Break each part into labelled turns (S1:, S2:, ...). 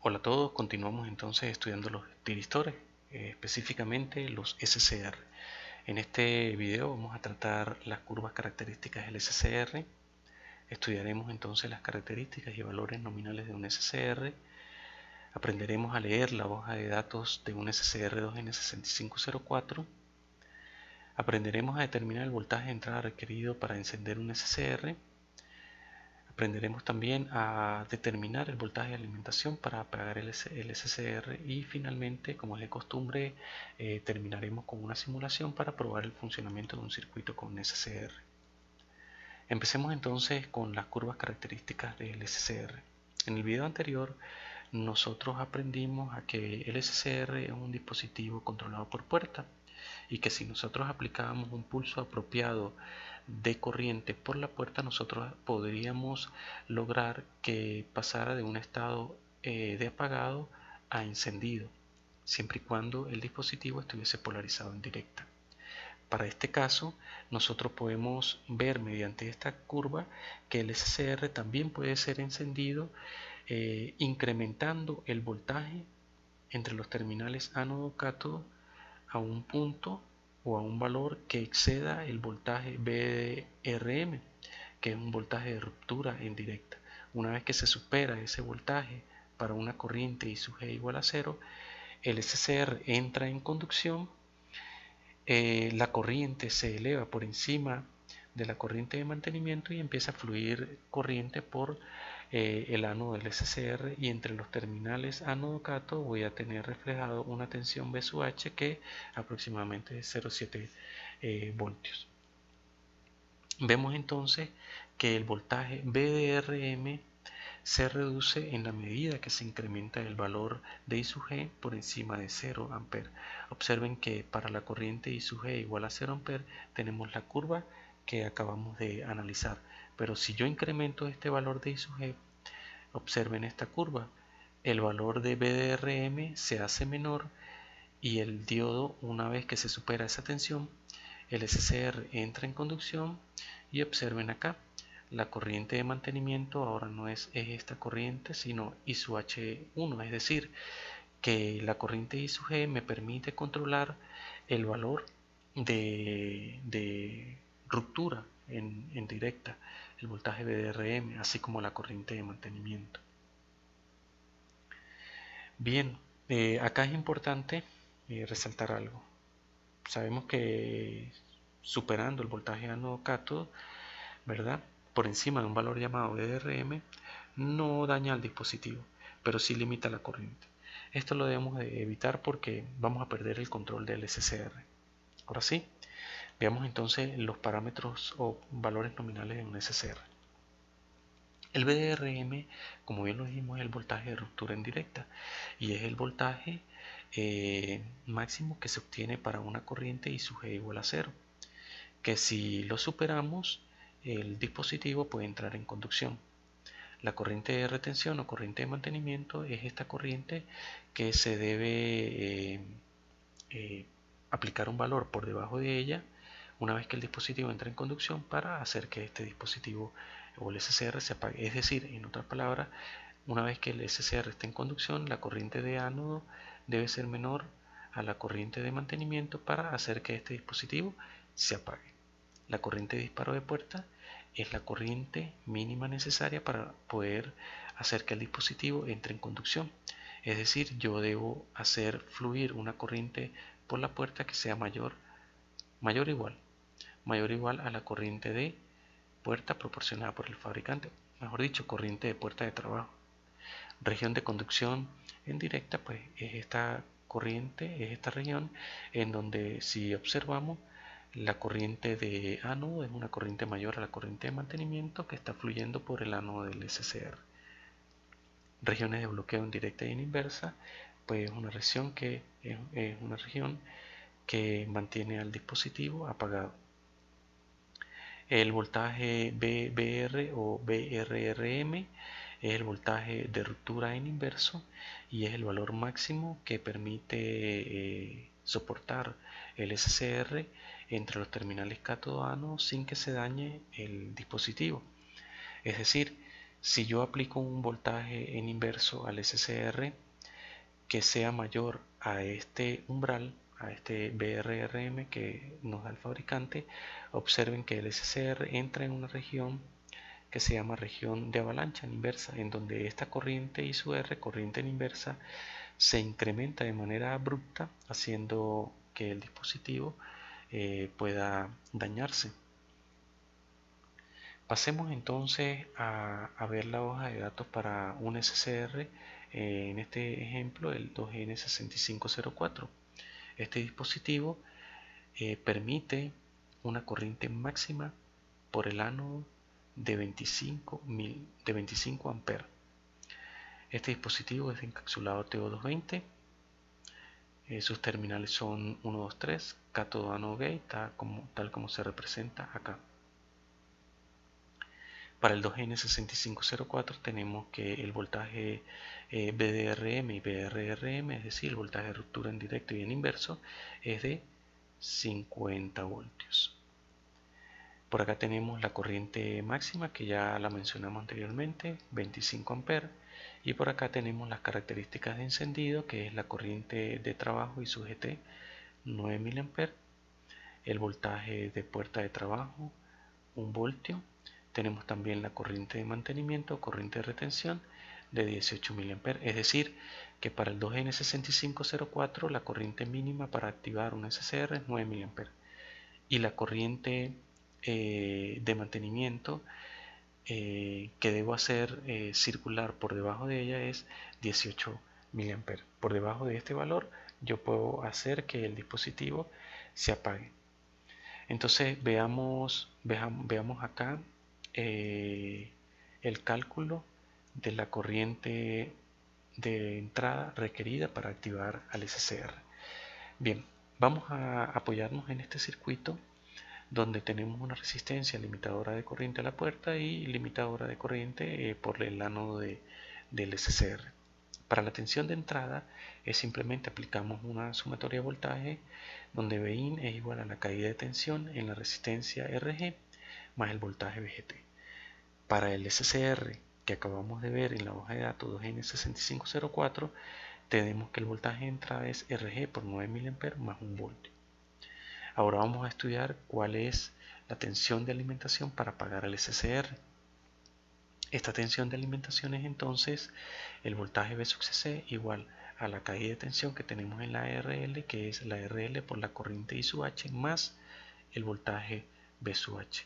S1: Hola a todos, continuamos entonces estudiando los tiristores, específicamente los SCR. En este video vamos a tratar las curvas características del SCR, estudiaremos entonces las características y valores nominales de un SCR, aprenderemos a leer la hoja de datos de un SCR2N6504, aprenderemos a determinar el voltaje de entrada requerido para encender un SCR, aprenderemos también a determinar el voltaje de alimentación para apagar el SCR y finalmente, como es de costumbre, terminaremos con una simulación para probar el funcionamiento de un circuito con SCR. Empecemos entonces con las curvas características del SCR. En el video anterior nosotros aprendimos a que el SCR es un dispositivo controlado por puerta y que si nosotros aplicábamos un pulso apropiado de corriente por la puerta, nosotros podríamos lograr que pasara de un estado de apagado a encendido, siempre y cuando el dispositivo estuviese polarizado en directa. Para este caso, nosotros podemos ver mediante esta curva que el SCR también puede ser encendido incrementando el voltaje entre los terminales ánodo-cátodo a un punto o a un valor que exceda el voltaje VRM, que es un voltaje de ruptura en directa. Una vez que se supera ese voltaje para una corriente I sub G igual a 0, el SCR entra en conducción, la corriente se eleva por encima de la corriente de mantenimiento y empieza a fluir corriente por el ánodo del SCR, y entre los terminales ánodo-cátodo voy a tener reflejado una tensión V sub H que aproximadamente es 0,7 voltios. Vemos entonces que el voltaje VDRM se reduce en la medida que se incrementa el valor de I sub G por encima de 0 A. Observen que para la corriente I sub G igual a 0 A tenemos la curva que acabamos de analizar, pero si yo incremento este valor de I sub G, observen esta curva, el valor de VDRM se hace menor y el diodo, una vez que se supera esa tensión, el SCR entra en conducción y observen acá, la corriente de mantenimiento ahora no es esta corriente, sino I sub H1, es decir, que la corriente I sub G me permite controlar el valor de ruptura en directa, el voltaje VDRM, así como la corriente de mantenimiento. Bien, acá es importante resaltar algo. Sabemos que superando el voltaje ánodo-cátodo, ¿verdad?, por encima de un valor llamado VDRM, no daña al dispositivo, pero sí limita la corriente. Esto lo debemos de evitar porque vamos a perder el control del SCR. Ahora sí, veamos entonces los parámetros o valores nominales de un SCR. El VDRM, como bien lo dijimos, es el voltaje de ruptura en directa y es el voltaje máximo que se obtiene para una corriente I sub G igual a 0, que si lo superamos, el dispositivo puede entrar en conducción. La corriente de retención o corriente de mantenimiento es esta corriente que se debe aplicar un valor por debajo de ella una vez que el dispositivo entra en conducción para hacer que este dispositivo o el SCR se apague. Es decir, en otras palabras, una vez que el SCR está en conducción, la corriente de ánodo debe ser menor a la corriente de mantenimiento para hacer que este dispositivo se apague. La corriente de disparo de puerta es la corriente mínima necesaria para poder hacer que el dispositivo entre en conducción. Es decir, yo debo hacer fluir una corriente por la puerta que sea mayor o igual a la corriente de puerta proporcionada por el fabricante, mejor dicho, corriente de puerta de trabajo. Región de conducción en directa, pues es esta corriente, es esta región en donde, si observamos, la corriente de ánodo es una corriente mayor a la corriente de mantenimiento que está fluyendo por el ánodo del SCR. Regiones de bloqueo en directa y en inversa, pues una región que mantiene al dispositivo apagado. El voltaje BR o BRRM es el voltaje de ruptura en inverso y es el valor máximo que permite soportar el SCR entre los terminales cátodo-ánodo sin que se dañe el dispositivo. Es decir, Si yo aplico un voltaje en inverso al SCR que sea mayor a este umbral, a este BRRM que nos da el fabricante, observen que el SCR entra en una región que se llama región de avalancha en inversa, en donde esta corriente I sub R, corriente en inversa, se incrementa de manera abrupta, haciendo que el dispositivo pueda dañarse. Pasemos entonces a ver la hoja de datos para un SCR, en este ejemplo el 2N6504. Este dispositivo permite una corriente máxima por el ánodo de 25 amperes. Este dispositivo es encapsulado TO220. Sus terminales son 1, 2, 3, cátodo, ánodo, gate, tal como se representa acá. Para el 2N6504 tenemos que el voltaje BDRM y BRRM, es decir, el voltaje de ruptura en directo y en inverso, es de 50 voltios. Por acá tenemos la corriente máxima, que ya la mencionamos anteriormente, 25 amperes. Y por acá tenemos las características de encendido, que es la corriente de trabajo y su GT, 9 mA. El voltaje de puerta de trabajo, 1 voltio. Tenemos también la corriente de mantenimiento, corriente de retención de 18 mA. Es decir, que para el 2N6504 la corriente mínima para activar un SCR es 9 mA. Y la corriente de mantenimiento que debo hacer circular por debajo de ella es 18 mA. Por debajo de este valor yo puedo hacer que el dispositivo se apague. Entonces veamos acá el cálculo de la corriente de entrada requerida para activar al SCR. Bien, vamos a apoyarnos en este circuito donde tenemos una resistencia limitadora de corriente a la puerta y limitadora de corriente por el ánodo del SCR. Para la tensión de entrada simplemente aplicamos una sumatoria de voltaje donde Vin es igual a la caída de tensión en la resistencia RG más el voltaje VGT. Para el SCR que acabamos de ver en la hoja de datos 2N6504 tenemos que el voltaje de entrada es RG por 9 mA más 1 voltio. Ahora vamos a estudiar cuál es la tensión de alimentación para apagar el SCR. Esta tensión de alimentación es entonces el voltaje V sub C igual a la caída de tensión que tenemos en la RL, que es la RL por la corriente I sub H más el voltaje V sub H,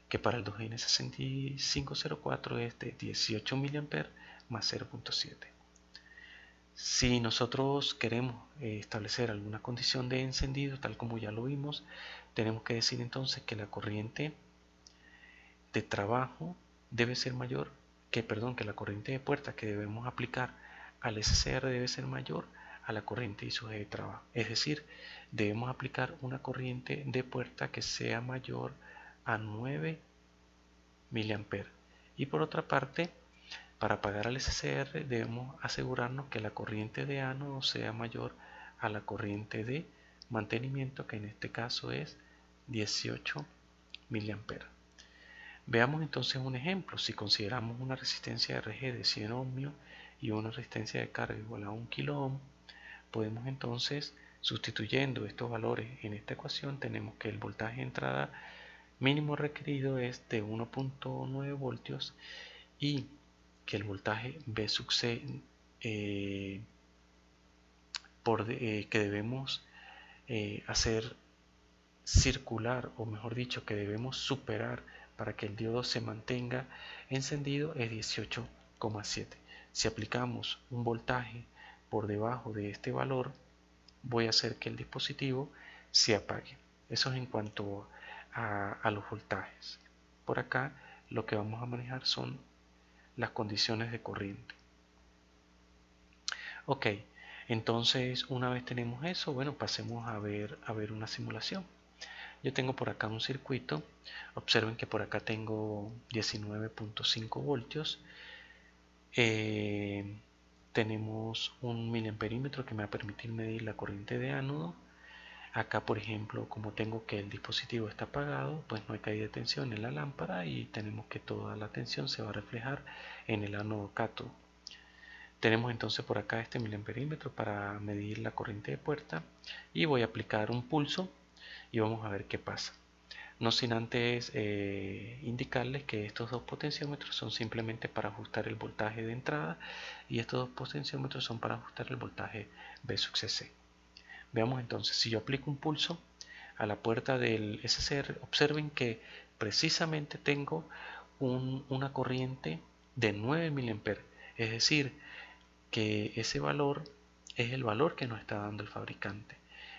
S1: que para el 2N6504 es de 18 mA más 0.7. Si nosotros queremos establecer alguna condición de encendido, tal como ya lo vimos, tenemos que decir entonces que la corriente de trabajo debe ser mayor que la corriente de puerta que debemos aplicar al SCR debe ser mayor a la corriente I sub G de trabajo. Es decir, debemos aplicar una corriente de puerta que sea mayor a 9 mA. Y por otra parte, para apagar al SCR debemos asegurarnos que la corriente de ánodo sea mayor a la corriente de mantenimiento, que en este caso es 18 mA. Veamos entonces un ejemplo. Si consideramos una resistencia RG de 100 ohmios y una resistencia de carga igual a 1 kilo ohm, podemos entonces, sustituyendo estos valores en esta ecuación, tenemos que el voltaje de entrada mínimo requerido es de 1.9 voltios y que el voltaje V sub C que debemos hacer circular, o mejor dicho, que debemos superar para que el diodo se mantenga encendido es 18,7. Si aplicamos un voltaje por debajo de este valor, voy a hacer que el dispositivo se apague. Eso es en cuanto a los voltajes. Por acá lo que vamos a manejar son las condiciones de corriente. Ok, entonces una vez tenemos eso, bueno, pasemos a ver una simulación. Yo tengo por acá un circuito. Observen que por acá tengo 19.5 voltios. Tenemos un miliamperímetro que me va a permitir medir la corriente de ánodo. Acá, por ejemplo, como tengo que el dispositivo está apagado, pues no hay caída de tensión en la lámpara y tenemos que toda la tensión se va a reflejar en el ánodo cátodo. Tenemos entonces por acá este miliamperímetro para medir la corriente de puerta y voy a aplicar un pulso y vamos a ver qué pasa. No sin antes indicarles que estos dos potenciómetros son simplemente para ajustar el voltaje de entrada y estos dos potenciómetros son para ajustar el voltaje V sub CC. Veamos entonces, si yo aplico un pulso a la puerta del SCR, observen que precisamente tengo una corriente de 9 mA, es decir, que ese valor es el valor que nos está dando el fabricante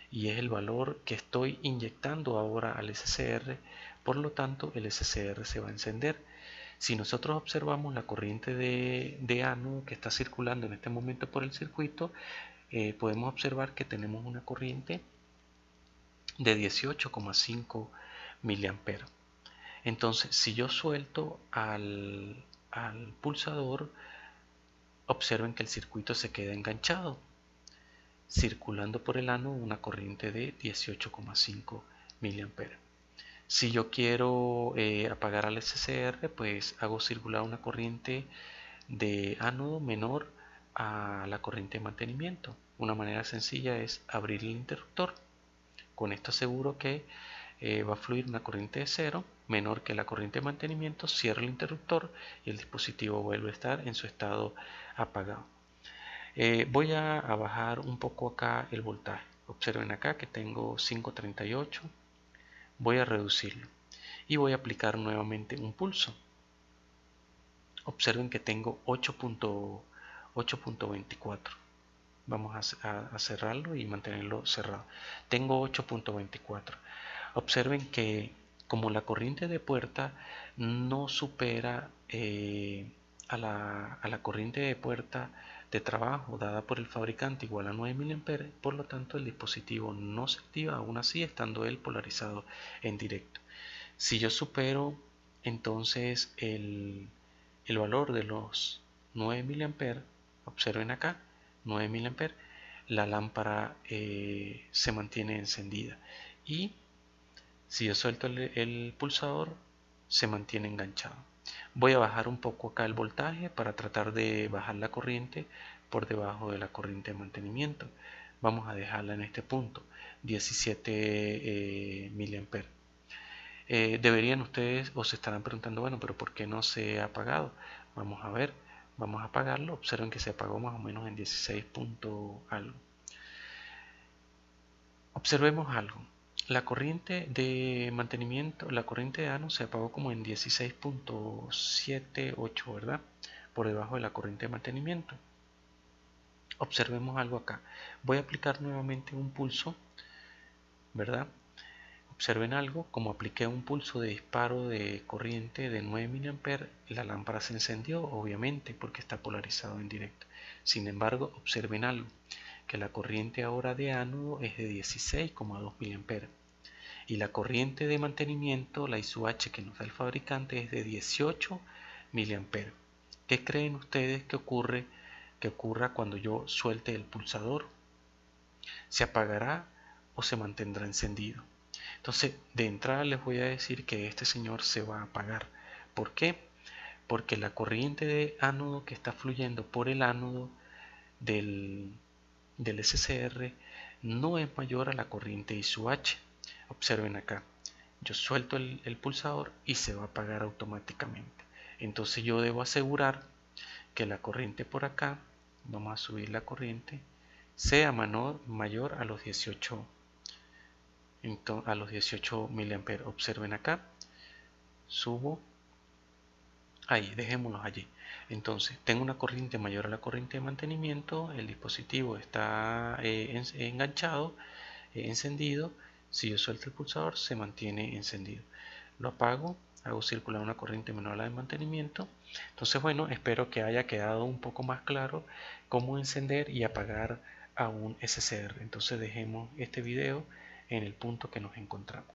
S1: y es el valor que estoy inyectando ahora al SCR, por lo tanto el SCR se va a encender. Si nosotros observamos la corriente de ánodo que está circulando en este momento por el circuito, podemos observar que tenemos una corriente de 18,5 mA. Entonces, si yo suelto al pulsador, observen que el circuito se queda enganchado, circulando por el ánodo una corriente de 18,5 mA. Si yo quiero apagar al SCR, pues hago circular una corriente de ánodo menor a la corriente de mantenimiento. Una manera sencilla es abrir el interruptor. Con esto aseguro que va a fluir una corriente de cero menor que la corriente de mantenimiento, cierro el interruptor y el dispositivo vuelve a estar en su estado apagado. Voy a bajar un poco acá el voltaje. Observen acá que tengo 538. Voy a reducirlo y voy a aplicar nuevamente un pulso. Observen que tengo 8.24. Vamos a cerrarlo y mantenerlo cerrado. Tengo 8.24. Observen que como la corriente de puerta no supera a la corriente de puerta de trabajo dada por el fabricante igual a 9 mA, por lo tanto el dispositivo no se activa aún así estando él polarizado en directo. Si yo supero entonces el valor de los 9 mA, observen acá 9 mA, la lámpara se mantiene encendida y si yo suelto el pulsador se mantiene enganchado. Voy a bajar un poco acá el voltaje para tratar de bajar la corriente por debajo de la corriente de mantenimiento. Vamos a dejarla en este punto, 17 mA. Deberían ustedes o se estarán preguntando, bueno, pero ¿por qué no se ha apagado? Vamos a ver, vamos a apagarlo. Observen que se apagó más o menos en 16 punto algo. Observemos algo. La corriente de mantenimiento, la corriente de ánodo se apagó como en 16.78, ¿verdad? Por debajo de la corriente de mantenimiento. Observemos algo acá. Voy a aplicar nuevamente un pulso, ¿verdad? Observen algo, como apliqué un pulso de disparo de corriente de 9 mA, la lámpara se encendió, obviamente, porque está polarizado en directo. Sin embargo, observen algo, que la corriente ahora de ánodo es de 16,2 mA y la corriente de mantenimiento, la I/H que nos da el fabricante, es de 18 mA. ¿Qué creen ustedes que ocurra cuando yo suelte el pulsador? ¿Se apagará o se mantendrá encendido? Entonces, de entrada les voy a decir que este señor se va a apagar. ¿Por qué? Porque la corriente de ánodo que está fluyendo por el ánodo del SCR no es mayor a la corriente I/H. Observen acá, yo suelto el pulsador y se va a apagar automáticamente. Entonces yo debo asegurar que la corriente por acá, vamos a subir la corriente, sea mayor a los 18 mA. Observen acá, subo, ahí, dejémoslos allí. Entonces tengo una corriente mayor a la corriente de mantenimiento, el dispositivo está enganchado, encendido. Si yo suelto el pulsador se mantiene encendido. Lo apago, hago circular una corriente menor a la de mantenimiento. Entonces, bueno, espero que haya quedado un poco más claro cómo encender y apagar a un SCR. Entonces dejemos este video en el punto que nos encontramos.